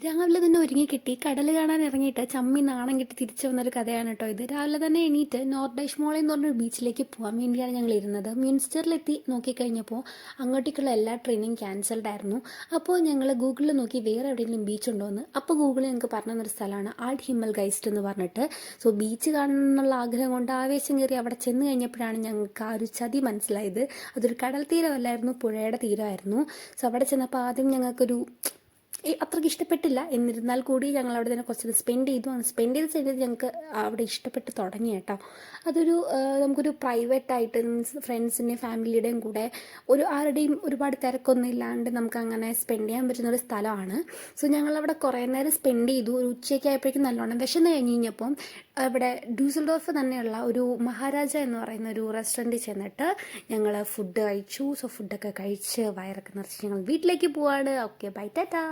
രാവിലെ തന്നെ ഒരുങ്ങിക്കിട്ടി കടൽ കാണാൻ ഇറങ്ങിയിട്ട് ചമ്മി നാണം കെട്ടി തിരിച്ചു വന്നൊരു കഥയാണ് കേട്ടോ ഇത്. രാവിലെ തന്നെ എണീറ്റ് നോർത്ത് ഡൈഷ് മോളിൽ എന്ന് പറഞ്ഞൊരു ബീച്ചിലേക്ക് പോകാൻ വേണ്ടിയാണ് ഞങ്ങൾ ഇരുന്നത്. മ്യൂൺസ്റ്ററിലെത്തി നോക്കിക്കഴിഞ്ഞപ്പോൾ അങ്ങോട്ടേക്കുള്ള എല്ലാ ട്രെയിനും ക്യാൻസൽഡ് ആയിരുന്നു. അപ്പോൾ ഞങ്ങൾ ഗൂഗിളിൽ നോക്കി വേറെ എവിടെയെങ്കിലും ബീച്ച് ഉണ്ടോ എന്ന്. അപ്പോൾ ഗൂഗിളിൽ ഞങ്ങൾക്ക് പറഞ്ഞു തന്നൊരു സ്ഥലമാണ് ആൾട്ട് ഹിമ്മൽ ഗൈസ്റ്റ് എന്ന് പറഞ്ഞിട്ട്. സോ ബീച്ച് കാണണം എന്നുള്ള ആഗ്രഹം കൊണ്ട് ആവേശം കയറി അവിടെ ചെന്ന് കഴിഞ്ഞപ്പോഴാണ് ഞങ്ങൾക്ക് ആ ഒരു ചതി മനസ്സിലായത്. അതൊരു കടൽ തീരമല്ലായിരുന്നു, പുഴയുടെ തീരമായിരുന്നു. സോ അവിടെ ചെന്നപ്പോൾ ആദ്യം ഞങ്ങൾക്കൊരു അത്രയ്ക്ക് ഇഷ്ടപ്പെട്ടില്ല. എന്നിരുന്നാൽ കൂടി ഞങ്ങൾ അവിടെ തന്നെ കുറച്ച് സ്പെൻഡ് ചെയ്തു. സ്പെൻഡ് ചെയ്ത് ചെയ്ത് ഞങ്ങൾക്ക് അവിടെ ഇഷ്ടപ്പെട്ട് തുടങ്ങി കേട്ടോ. അതൊരു നമുക്കൊരു പ്രൈവറ്റായിട്ട് മീൻസ് ഫ്രണ്ട്സിൻ്റെയും ഫാമിലിയുടെയും കൂടെ ആരുടെയും ഒരുപാട് തിരക്കൊന്നും ഇല്ലാണ്ട് നമുക്ക് അങ്ങനെ സ്പെൻഡ് ചെയ്യാൻ പറ്റുന്ന ഒരു സ്ഥലമാണ്. സോ ഞങ്ങളവിടെ കുറേ നേരം സ്പെൻഡ് ചെയ്തു. ഒരു ഉച്ചയ്ക്ക് ആയപ്പോഴേക്കും നല്ലോണം വിശന്ന് കഴിഞ്ഞ് കഴിഞ്ഞപ്പം ഇവിടെ ഡ്യൂസൽഡോർഫ് തന്നെയുള്ള ഒരു മഹാരാജ എന്ന് പറയുന്ന ഒരു റെസ്റ്റോറൻറ്റിൽ ചെന്നിട്ട് ഞങ്ങൾ ഫുഡ് കഴിച്ചു. സോ ഫുഡൊക്കെ കഴിച്ച് വയറൊക്കെ നിറച്ച് ഞങ്ങൾ വീട്ടിലേക്ക് പോവാണ്. Okay, bye, Tata.